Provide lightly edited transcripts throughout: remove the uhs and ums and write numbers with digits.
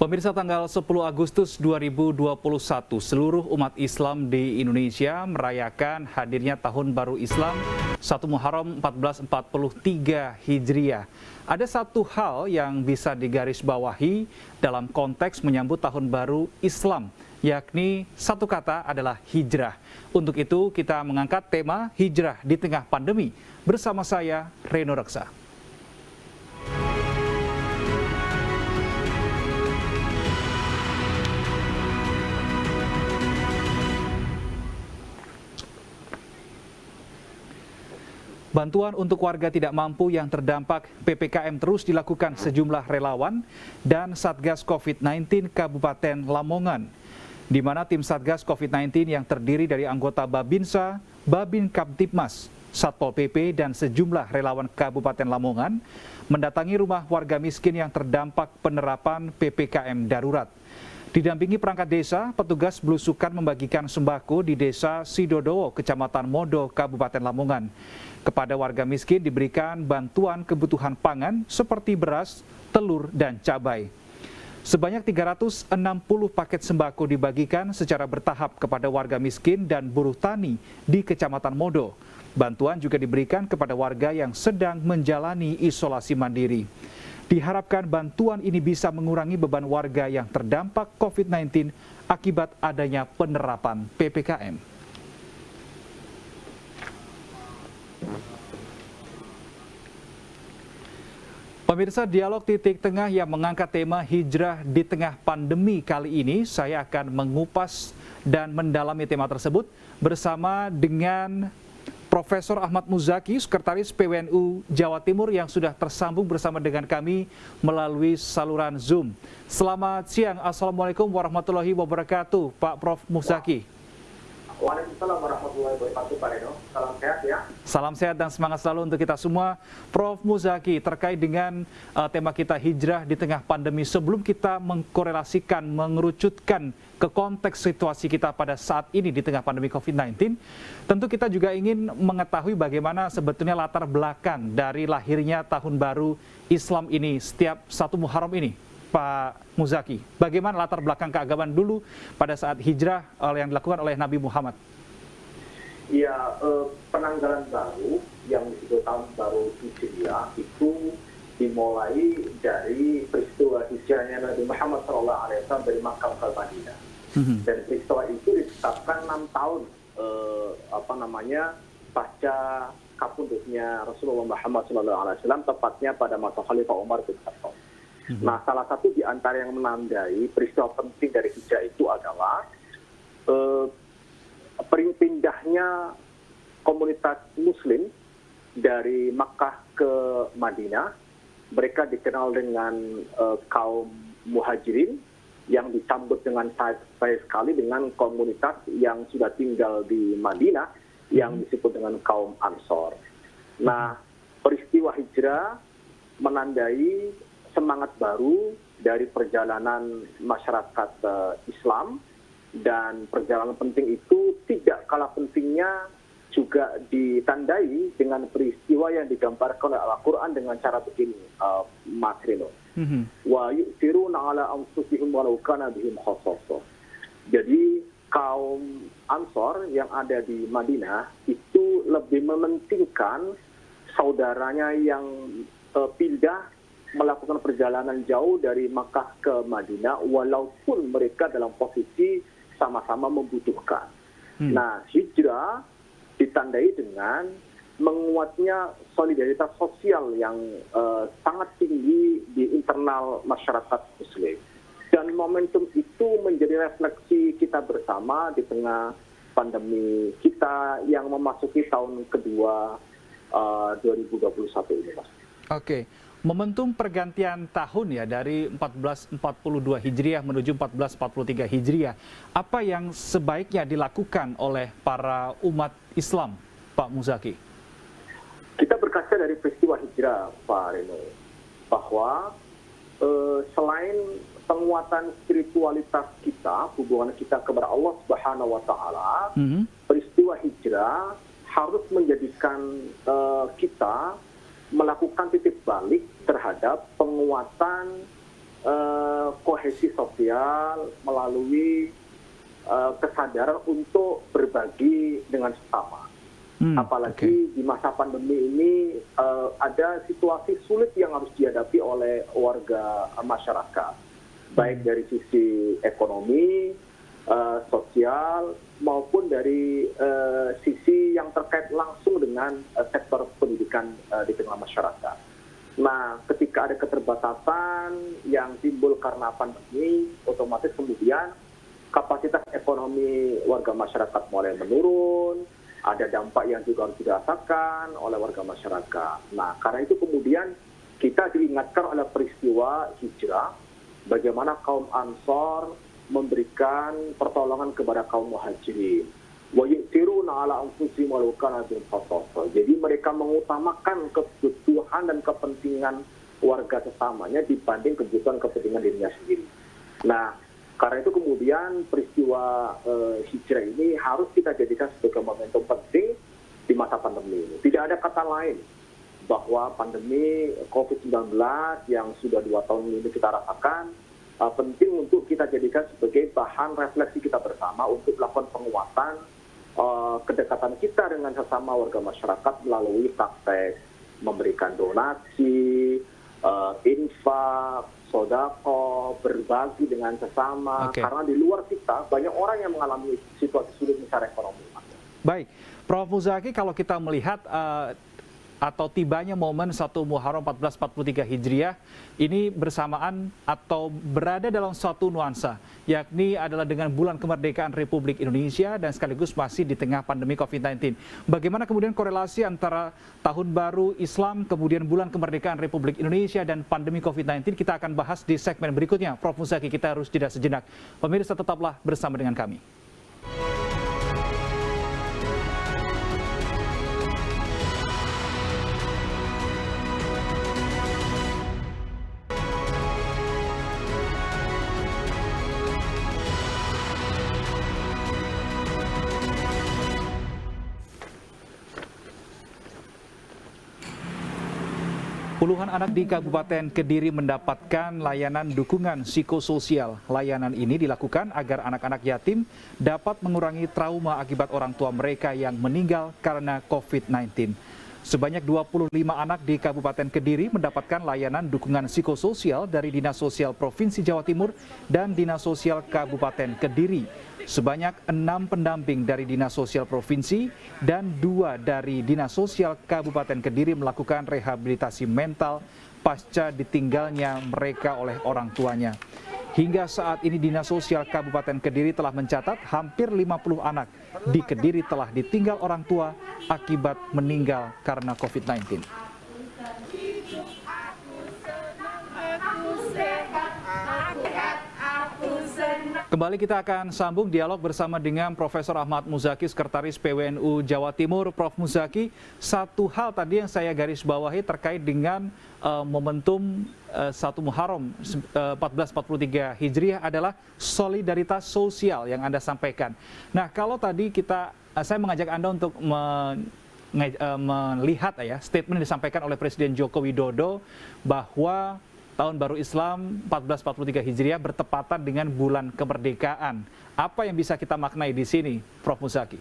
Pemirsa, tanggal 10 Agustus 2021, seluruh umat Islam di Indonesia merayakan hadirnya Tahun Baru Islam 1 Muharram 1443 Hijriah. Ada satu hal yang bisa digarisbawahi dalam konteks menyambut Tahun Baru Islam, yakni satu kata adalah hijrah. Untuk itu kita mengangkat tema hijrah di tengah pandemi. Bersama saya, Reno Reksa. Bantuan untuk warga tidak mampu yang terdampak PPKM terus dilakukan sejumlah relawan dan Satgas COVID-19 Kabupaten Lamongan, di mana tim Satgas COVID-19 yang terdiri dari anggota Babinsa, Babin Kamtibmas, Satpol PP, dan sejumlah relawan Kabupaten Lamongan mendatangi rumah warga miskin yang terdampak penerapan PPKM darurat. Didampingi perangkat desa, petugas belusukan membagikan sembako di Desa Sidodowo, Kecamatan Modo, Kabupaten Lamongan. Kepada warga miskin diberikan bantuan kebutuhan pangan seperti beras, telur, dan cabai. Sebanyak 360 paket sembako dibagikan secara bertahap kepada warga miskin dan buruh tani di Kecamatan Modo. Bantuan juga diberikan kepada warga yang sedang menjalani isolasi mandiri. Diharapkan bantuan ini bisa mengurangi beban warga yang terdampak COVID-19 akibat adanya penerapan PPKM. Pemirsa, dialog titik tengah yang mengangkat tema hijrah di tengah pandemi kali ini, saya akan mengupas dan mendalami tema tersebut bersama dengan Profesor Ahmad Muzaki, Sekretaris PWNU Jawa Timur yang sudah tersambung bersama dengan kami melalui saluran Zoom. Selamat siang, Assalamualaikum warahmatullahi wabarakatuh, Pak Prof. Muzaki. Waalaikumsalam warahmatullahi wabarakatuh, Pak Reno. Salam sehat ya. Salam sehat dan semangat selalu untuk kita semua. Prof. Muzaki, terkait dengan tema kita hijrah di tengah pandemi, sebelum kita mengkorelasikan, mengerucutkan ke konteks situasi kita pada saat ini di tengah pandemi COVID-19, tentu kita juga ingin mengetahui bagaimana sebetulnya latar belakang dari lahirnya Tahun Baru Islam ini setiap 1 Muharram ini. Pak Muzaki, bagaimana latar belakang keagamaan dulu pada saat hijrah yang dilakukan oleh Nabi Muhammad? Ya, penanggalan baru yang disebut Tahun Baru Hijriah itu dimulai dari peristiwa hijrahnya Nabi Muhammad SAW dari Makkah ke Madinah. Dan peristiwa itu ditetapkan 6 tahun pasca kapundutnya Rasulullah Muhammad SAW, tepatnya pada masa Khalifah Umar bin Khattab. Nah, salah satu di antara yang menandai peristiwa penting dari hijrah itu adalah pindahnya komunitas Muslim dari Makkah ke Madinah. Mereka dikenal dengan kaum Muhajirin yang disambut dengan baik sekali dengan komunitas yang sudah tinggal di Madinah yang disebut dengan kaum Ansor. Nah, peristiwa hijrah menandai semangat baru dari perjalanan masyarakat Islam, dan perjalanan penting itu tidak kalah pentingnya juga ditandai dengan peristiwa yang digambarkan oleh Al-Quran dengan cara begini, Mas Rino. Wa yu'thiruna ala anfusihim walau kana bihim khassasah. Jadi kaum Ansor yang ada di Madinah itu lebih mementingkan saudaranya yang pindah melakukan perjalanan jauh dari Makkah ke Madinah walaupun mereka dalam posisi sama-sama membutuhkan. Nah, hijrah ditandai dengan menguatnya solidaritas sosial yang sangat tinggi di internal masyarakat Muslim. Dan momentum itu menjadi refleksi kita bersama di tengah pandemi kita yang memasuki tahun kedua 2021 ini, Mas. Oke. Momentum pergantian tahun ya dari 1442 Hijriah menuju 1443 Hijriah. Apa yang sebaiknya dilakukan oleh para umat Islam, Pak Muzaki? Kita berkaca dari peristiwa hijrah, Pak Reno, bahwa selain penguatan spiritualitas kita, hubungan kita kepada Allah Subhanahu wa Ta'ala, peristiwa hijrah harus menjadikan kita melakukan titik balik terhadap penguatan kohesi sosial, melalui kesadaran untuk berbagi dengan sesama. Apalagi di masa pandemi ini ada situasi sulit yang harus dihadapi oleh warga masyarakat, baik dari sisi ekonomi, sosial, maupun dari sisi yang terkait langsung dengan sektor pendidikan di tengah masyarakat. Nah, ketika ada keterbatasan yang timbul karena pandemi, otomatis kemudian kapasitas ekonomi warga masyarakat mulai menurun, ada dampak yang juga harus dirasakan oleh warga masyarakat. Nah, karena itu kemudian kita diingatkan oleh peristiwa hijrah, bagaimana kaum Ansor memberikan pertolongan kepada kaum Muhajirin. Wa yu'thiruna 'ala anfusihim walau kana bihim khasasah. Jadi mereka mengutamakan kebutuhan dan kepentingan warga sesamanya dibanding kebutuhan-kepentingan dirinya sendiri. Nah, karena itu kemudian peristiwa hijrah ini harus kita jadikan sebagai momentum penting di masa pandemi ini. Tidak ada kata lain bahwa pandemi COVID-19 yang sudah 2 tahun ini kita rasakan penting untuk kita jadikan sebagai bahan refleksi kita bersama untuk melakukan penguatan kedekatan kita dengan sesama warga masyarakat melalui praktek memberikan donasi, infak, sodako, berbagi dengan sesama. Karena di luar kita banyak orang yang mengalami situasi sulit secara ekonomi. Baik, Prof. Muzaki, kalau kita melihat atau tibanya momen 1 Muharram 1443 Hijriah ini bersamaan atau berada dalam suatu nuansa, yakni adalah dengan bulan kemerdekaan Republik Indonesia dan sekaligus masih di tengah pandemi COVID-19. Bagaimana kemudian korelasi antara Tahun Baru Islam, kemudian bulan kemerdekaan Republik Indonesia dan pandemi COVID-19? Kita akan bahas di segmen berikutnya. Prof. Muzaki, kita harus jeda sejenak. Pemirsa, tetaplah bersama dengan kami. Puluhan anak di Kabupaten Kediri mendapatkan layanan dukungan psikososial. Layanan ini dilakukan agar anak-anak yatim dapat mengurangi trauma akibat orang tua mereka yang meninggal karena COVID-19. Sebanyak 25 anak di Kabupaten Kediri mendapatkan layanan dukungan psikososial dari Dinas Sosial Provinsi Jawa Timur dan Dinas Sosial Kabupaten Kediri. Sebanyak 6 pendamping dari Dinas Sosial Provinsi dan 2 dari Dinas Sosial Kabupaten Kediri melakukan rehabilitasi mental pasca ditinggalnya mereka oleh orang tuanya. Hingga saat ini Dinas Sosial Kabupaten Kediri telah mencatat hampir 50 anak di Kediri telah ditinggal orang tua akibat meninggal karena COVID-19. Kembali kita akan sambung dialog bersama dengan Profesor Ahmad Muzaki, Sekretaris PWNU Jawa Timur. Prof. Muzaki, satu hal tadi yang saya garis bawahi terkait dengan momentum 1 Muharram 1443 Hijriah adalah solidaritas sosial yang Anda sampaikan. Nah, kalau tadi saya mengajak Anda untuk melihat statement yang disampaikan oleh Presiden Joko Widodo bahwa Tahun Baru Islam 1443 Hijriah bertepatan dengan bulan kemerdekaan. Apa yang bisa kita maknai di sini, Prof. Muzaki?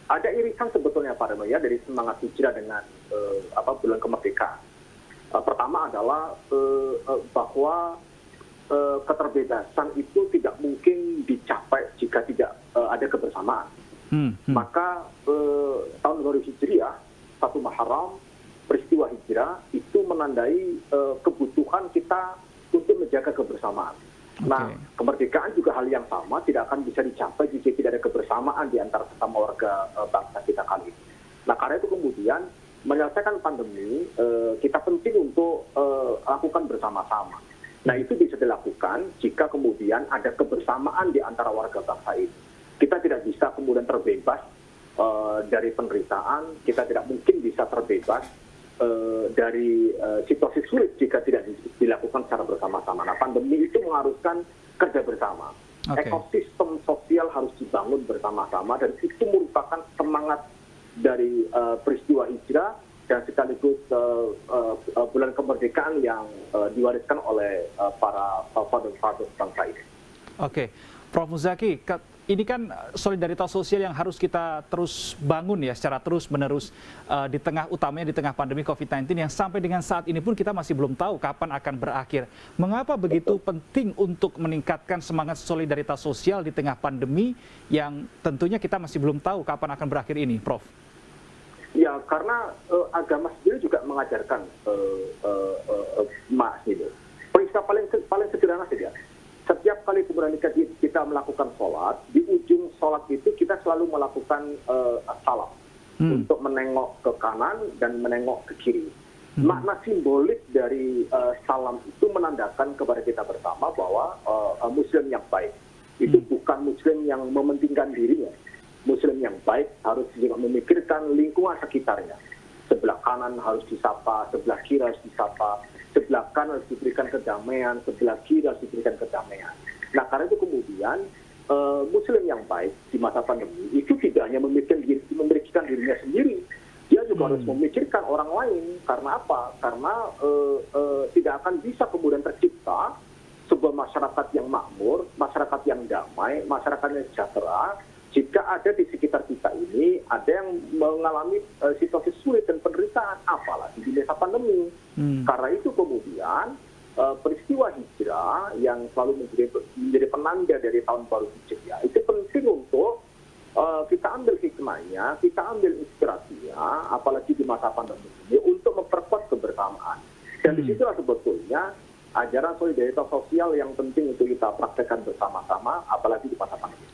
Ada irisan sebetulnya Pak Reno dari semangat hijrah dengan bulan kemerdekaan. Pertama adalah bahwa keterbebasan itu tidak mungkin dicapai jika tidak ada kebersamaan. Maka Tahun Baru Hijriah 1 Muharram peristiwa hijrah itu menandai kebutuhan kita untuk menjaga kebersamaan. Nah, kemerdekaan juga hal yang sama, tidak akan bisa dicapai jika tidak ada kebersamaan di antara sesama warga bangsa kita kali ini. Nah, karena itu kemudian menyelesaikan pandemi, kita penting untuk lakukan bersama-sama. Nah, itu bisa dilakukan jika kemudian ada kebersamaan di antara warga bangsa ini. Kita tidak bisa kemudian terbebas dari penderitaan, kita tidak mungkin bisa terbebas dari situasi sulit jika tidak dilakukan secara bersama-sama. Nah, pandemi itu mengharuskan kerja bersama. Ekosistem sosial harus dibangun bersama-sama dan itu merupakan semangat dari peristiwa hijrah dan sekaligus bulan kemerdekaan yang diwariskan oleh para father-father bangsa ini. Oke, Prof. Muzaki, ini kan solidaritas sosial yang harus kita terus bangun ya secara terus-menerus utamanya di tengah pandemi COVID-19 yang sampai dengan saat ini pun kita masih belum tahu kapan akan berakhir. Mengapa begitu penting untuk meningkatkan semangat solidaritas sosial di tengah pandemi yang tentunya kita masih belum tahu kapan akan berakhir ini, Prof? Ya, karena agama sendiri juga mengajarkan prinsip paling sederhana saja. Setiap kali kemudian kita melakukan sholat, di ujung sholat itu kita selalu melakukan salam untuk menengok ke kanan dan menengok ke kiri. Makna simbolik dari salam itu menandakan kepada kita bersama bahwa Muslim yang baik itu bukan Muslim yang mementingkan dirinya. Muslim yang baik harus juga memikirkan lingkungan sekitarnya. Sebelah kanan harus disapa, sebelah kiri harus disapa, sebelah kanan harus diberikan kedamaian, sebelah kiri harus diberikan kedamaian. Nah, karena itu kemudian Muslim yang baik di masa pandemi itu tidak hanya memikirkan dirinya sendiri, dia juga harus memikirkan orang lain. Karena apa? Karena tidak akan bisa kemudian tercipta sebuah masyarakat yang makmur, masyarakat yang damai, masyarakat yang sejahtera, jika ada di sekitar kita ini ada yang mengalami situasi sulit dan penderitaan, apalagi di masa pandemi. Karena itu kemudian peristiwa hijrah yang selalu menjadi penanda dari tahun baru Hijriah itu penting untuk kita ambil hikmahnya, kita ambil inspirasinya, apalagi di masa pandemi ini untuk memperkuat kebersamaan. Dan disitulah sebetulnya ajaran solidaritas sosial yang penting untuk kita praktekkan bersama-sama, apalagi di masa pandemi.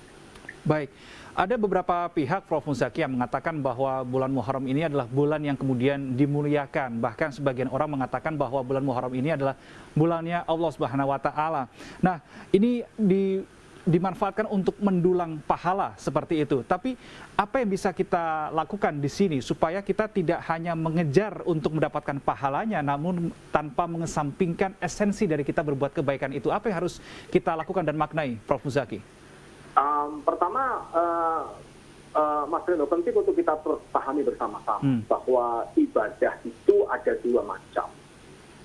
Baik, ada beberapa pihak, Prof. Muzaki, yang mengatakan bahwa bulan Muharram ini adalah bulan yang kemudian dimuliakan. Bahkan sebagian orang mengatakan bahwa bulan Muharram ini adalah bulannya Allah Subhanahu wa Ta'ala. Nah, ini dimanfaatkan untuk mendulang pahala seperti itu. Tapi apa yang bisa kita lakukan di sini supaya kita tidak hanya mengejar untuk mendapatkan pahalanya, namun tanpa mengesampingkan esensi dari kita berbuat kebaikan itu? Apa yang harus kita lakukan dan maknai, Prof. Muzaki? Pertama, Mas Reno, penting untuk kita pahami bersama-sama bahwa ibadah itu ada dua macam.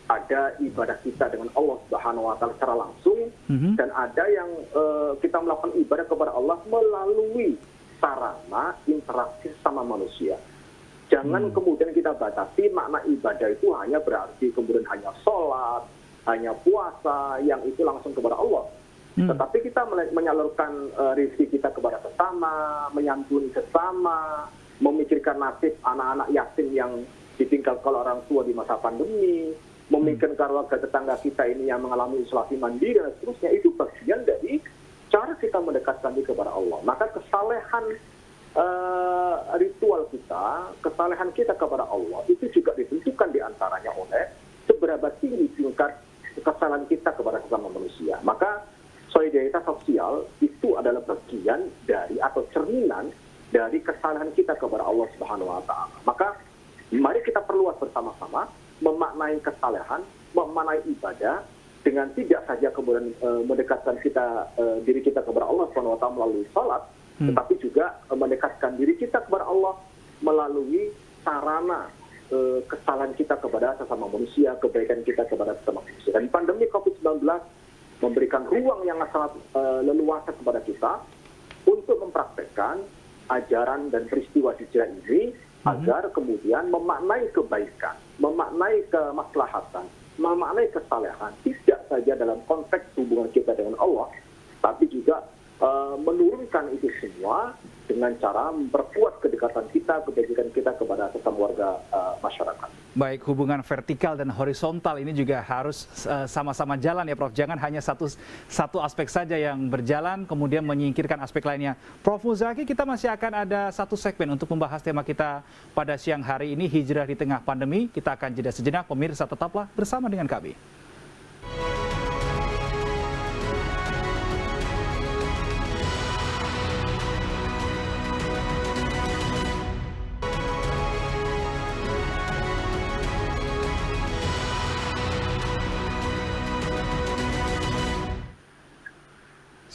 Ada ibadah kita dengan Allah Subhanahu wa Ta'ala secara langsung, dan ada yang kita melakukan ibadah kepada Allah melalui sarana interaksi sama manusia. Jangan kemudian kita batasi makna ibadah itu hanya berarti kemudian hanya sholat, hanya puasa, yang itu langsung kepada Allah. Tetapi kita menyalurkan rezeki kita kepada sesama, menyantuni sesama, memikirkan nasib anak-anak yatim yang ditinggalkan orang tua di masa pandemi, memikirkan keluarga tetangga kita ini yang mengalami isolasi mandiri dan seterusnya, itu bagian dari cara kita mendekatkan diri kepada Allah. Maka kesalehan ritual kita, kesalehan kita kepada Allah itu juga ditentukan diantaranya oleh seberapa tinggi tingkat kesalahan kita kepada sesama manusia. Maka solidaritas sosial itu adalah bagian dari atau cerminan dari kesalahan kita kepada Allah Subhanahu wa Ta'ala. Maka mari kita perluas bersama-sama memaknai kesalahan, memaknai ibadah dengan tidak saja kemudian mendekatkan diri kita kepada Allah Subhanahu wa Ta'ala melalui salat, tetapi juga mendekatkan diri kita kepada Allah melalui sarana kesalahan kita kepada sesama manusia, kebaikan kita kepada sesama manusia. Dan pandemi COVID-19 memberikan ruang yang sangat leluasa kepada kita untuk mempraktekkan ajaran dan peristiwa hijrah ini agar kemudian memaknai kebaikan, memaknai kemaslahatan, memaknai kesalehan tidak saja dalam konteks hubungan kita dengan Allah, tapi juga menurunkan itu semua dengan cara memperkuat kedekatan kita, kebajikan kita kepada sesama warga masyarakat. Baik, hubungan vertikal dan horizontal ini juga harus sama-sama jalan ya, Prof. Jangan hanya satu aspek saja yang berjalan, kemudian menyingkirkan aspek lainnya. Prof. Muzaki, kita masih akan ada satu segmen untuk membahas tema kita pada siang hari ini, hijrah di tengah pandemi. Kita akan jeda sejenak, pemirsa tetaplah bersama dengan kami.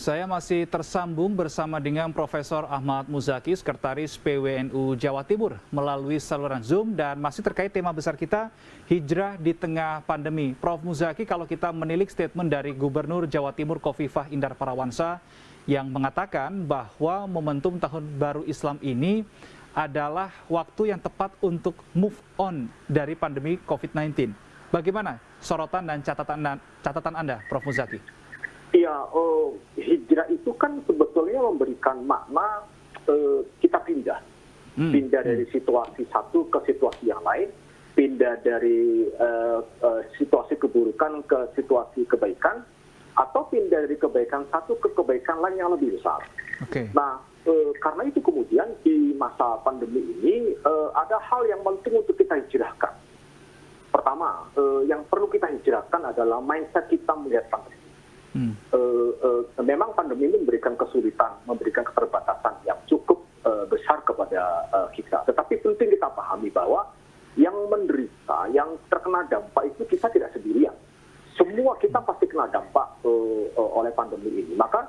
Saya masih tersambung bersama dengan Profesor Ahmad Muzaki, Sekretaris PWNU Jawa Timur melalui saluran Zoom dan masih terkait tema besar kita, hijrah di tengah pandemi. Prof. Muzaki, kalau kita menilik statement dari Gubernur Jawa Timur Khofifah Indar Parawansa yang mengatakan bahwa momentum Tahun Baru Islam ini adalah waktu yang tepat untuk move on dari pandemi COVID-19. Bagaimana sorotan dan catatan Anda, Prof. Muzaki? Iya, hijrah itu kan sebetulnya memberikan makna kita pindah dari situasi satu ke situasi yang lain, pindah dari situasi keburukan ke situasi kebaikan, atau pindah dari kebaikan satu ke kebaikan lain yang lebih besar. Okay. Nah, karena itu kemudian di masa pandemi ini ada hal yang penting untuk kita hijrahkan. Pertama, yang perlu kita hijrahkan adalah mindset kita melihat pandemi. Memang pandemi ini memberikan kesulitan, memberikan keterbatasan yang cukup besar kepada kita. Tetapi penting kita pahami bahwa yang menderita, yang terkena dampak itu kita tidak sendirian. Semua kita pasti kena dampak oleh pandemi ini. Maka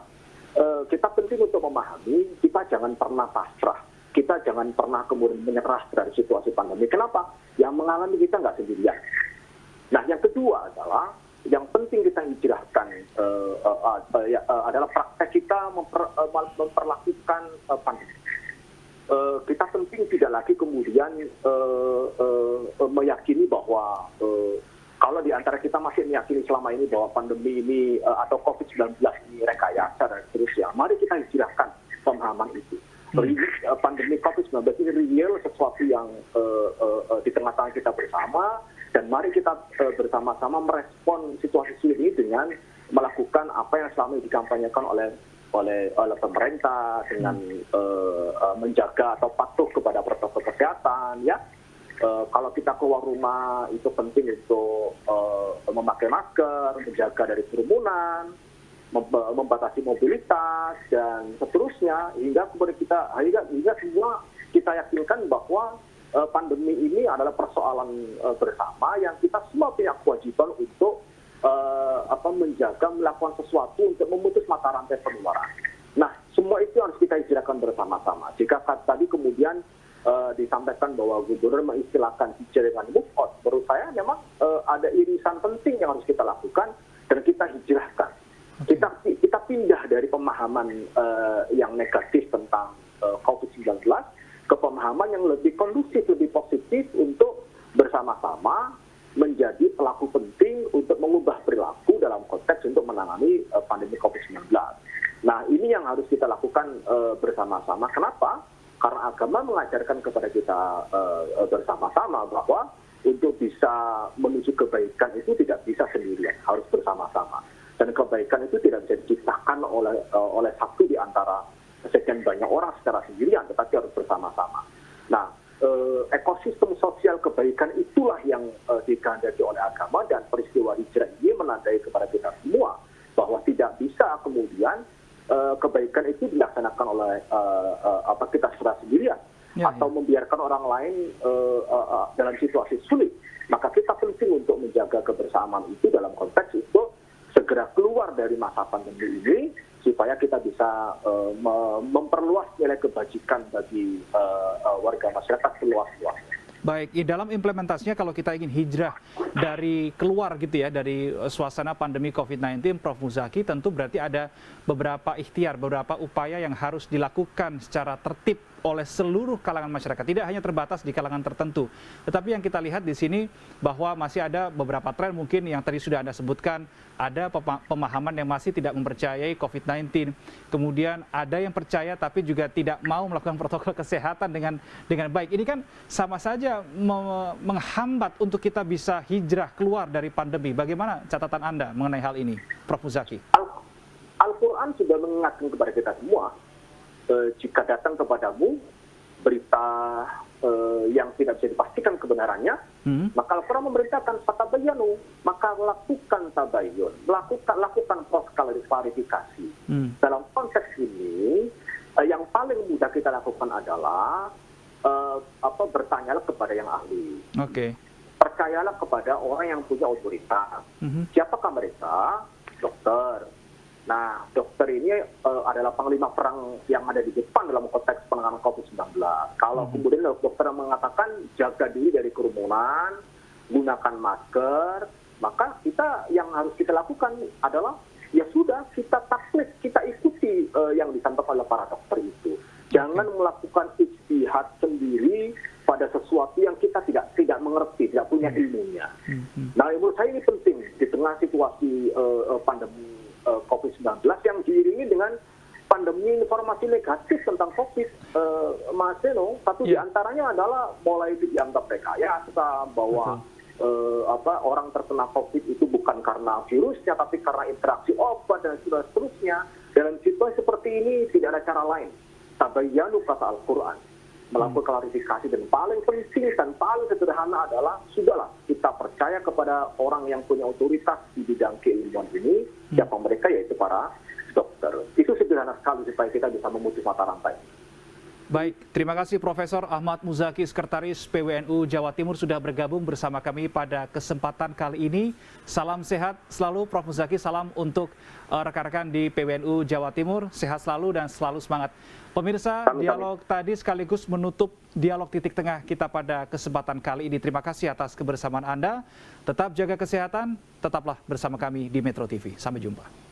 kita penting untuk memahami, kita jangan pernah pasrah. Kita jangan pernah kemudian menyerah dari situasi pandemi. Kenapa? Yang mengalami kita nggak sendirian. Nah, yang kedua adalah yang penting kita hijrahkan adalah praktek kita memperlakukan pandemi. Kita penting tidak lagi kemudian meyakini bahwa kalau di antara kita masih meyakini selama ini bahwa pandemi ini atau COVID-19 ini rekayasa dan seterusnya, mari kita hijrahkan pemahaman itu. Pandemi COVID-19 ini real, sesuatu yang di tengah-tengah kita bersama, dan mari kita bersama-sama merespon situasi sulit ini dengan melakukan apa yang selama ini dikampanyekan oleh pemerintah dengan menjaga atau patuh kepada protokol kesehatan, ya. Kalau kita keluar rumah itu penting untuk memakai masker, menjaga dari kerumunan, membatasi mobilitas dan seterusnya, hingga semua kita yakinkan bahwa pandemi ini adalah persoalan bersama yang kita semua punya kewajiban untuk menjaga, melakukan sesuatu untuk memutus mata rantai penularan. Nah, semua itu harus kita hijrahkan bersama-sama. Jika tadi kemudian disampaikan bahwa gubernur mengistilahkan hijrah dengan move on, menurut saya memang ada irisan penting yang harus kita lakukan dan kita hijrahkan. Kita pindah dari pemahaman yang negatif tentang COVID-19 ke pemahaman yang lebih kondusif, lebih positif untuk bersama-sama menjadi pelaku penting untuk mengubah perilaku dalam konteks untuk menangani pandemi COVID-19. Nah, ini yang harus kita lakukan bersama-sama. Kenapa? Karena agama mengajarkan kepada kita bersama-sama bahwa untuk bisa menuju kebaikan itu tidak bisa sendirian, harus bersama-sama. Dan kebaikan itu tidak bisa diciptakan oleh satu di antara sekian banyak orang secara sendirian, tetapi harus bersama-sama. Nah, ekosistem sosial kebaikan itulah yang dikehendaki oleh agama, dan peristiwa hijrah ini menandai kepada kita semua bahwa tidak bisa kemudian kebaikan itu dilaksanakan oleh kita secara sendirian, atau membiarkan orang lain dalam situasi sulit. Maka kita penting untuk menjaga kebersamaan itu dalam konteks itu segera keluar dari masa pandemi ini, supaya kita bisa memperluas nilai kebajikan bagi warga masyarakat seluas-luasnya. Baik, dalam implementasinya kalau kita ingin hijrah dari keluar gitu ya, dari suasana pandemi COVID-19, Prof. Muzaki, tentu berarti ada beberapa ikhtiar, beberapa upaya yang harus dilakukan secara tertib oleh seluruh kalangan masyarakat, tidak hanya terbatas di kalangan tertentu. Tetapi yang kita lihat di sini bahwa masih ada beberapa tren mungkin yang tadi sudah Anda sebutkan, ada pemahaman yang masih tidak mempercayai COVID-19. Kemudian ada yang percaya tapi juga tidak mau melakukan protokol kesehatan dengan baik. Ini kan sama saja menghambat untuk kita bisa hijrah keluar dari pandemi. Bagaimana catatan Anda mengenai hal ini, Prof. Muzaki? Al-Quran sudah mengingatkan kepada kita semua, jika datang kepadamu berita yang tidak bisa dipastikan kebenarannya, maka Al-Quran memerintahkan fatabayyanu, maka lakukan tabayyun, lakukan proses klarifikasi. Dalam konteks ini, yang paling mudah kita lakukan adalah bertanyalah kepada yang ahli. Percayalah kepada orang yang punya otoritas. Siapakah mereka? Dokter, Nah, dokter ini adalah panglima perang yang ada di depan dalam konteks penanganan COVID-19. Kalau kemudian dokter mengatakan jaga diri dari kerumunan, gunakan masker, maka yang harus kita lakukan adalah ya sudah kita taklid, kita ikuti yang disampaikan oleh para dokter itu. Jangan melakukan ijtihad sendiri pada sesuatu yang kita tidak mengerti, tidak punya ilmunya. Nah, menurut saya ini penting di tengah situasi pandemi COVID-19 yang diiringi dengan pandemi informasi negatif tentang COVID, Mas Seno. Satu di antaranya adalah mulai dianggap rekayasa bahwa orang terkena COVID itu bukan karena virusnya, tapi karena interaksi obat dan seterusnya. Dalam situasi seperti ini tidak ada cara lain. Tabayyanu kata Al-Quran, melakukan klarifikasi, dan paling penting dan paling sederhana adalah sudahlah kita percaya kepada orang yang punya otoritas di bidang keilmuan ini, siapa mereka, yaitu para dokter. Itu sederhana sekali supaya kita bisa memutus mata rantai. Baik, terima kasih Profesor Ahmad Muzaki, Sekretaris PWNU Jawa Timur sudah bergabung bersama kami pada kesempatan kali ini. Salam sehat selalu Prof. Muzaki, salam untuk rekan-rekan di PWNU Jawa Timur, sehat selalu dan selalu semangat. Pemirsa, dialog tadi sekaligus menutup dialog titik tengah kita pada kesempatan kali ini. Terima kasih atas kebersamaan Anda, tetap jaga kesehatan, tetaplah bersama kami di Metro TV. Sampai jumpa.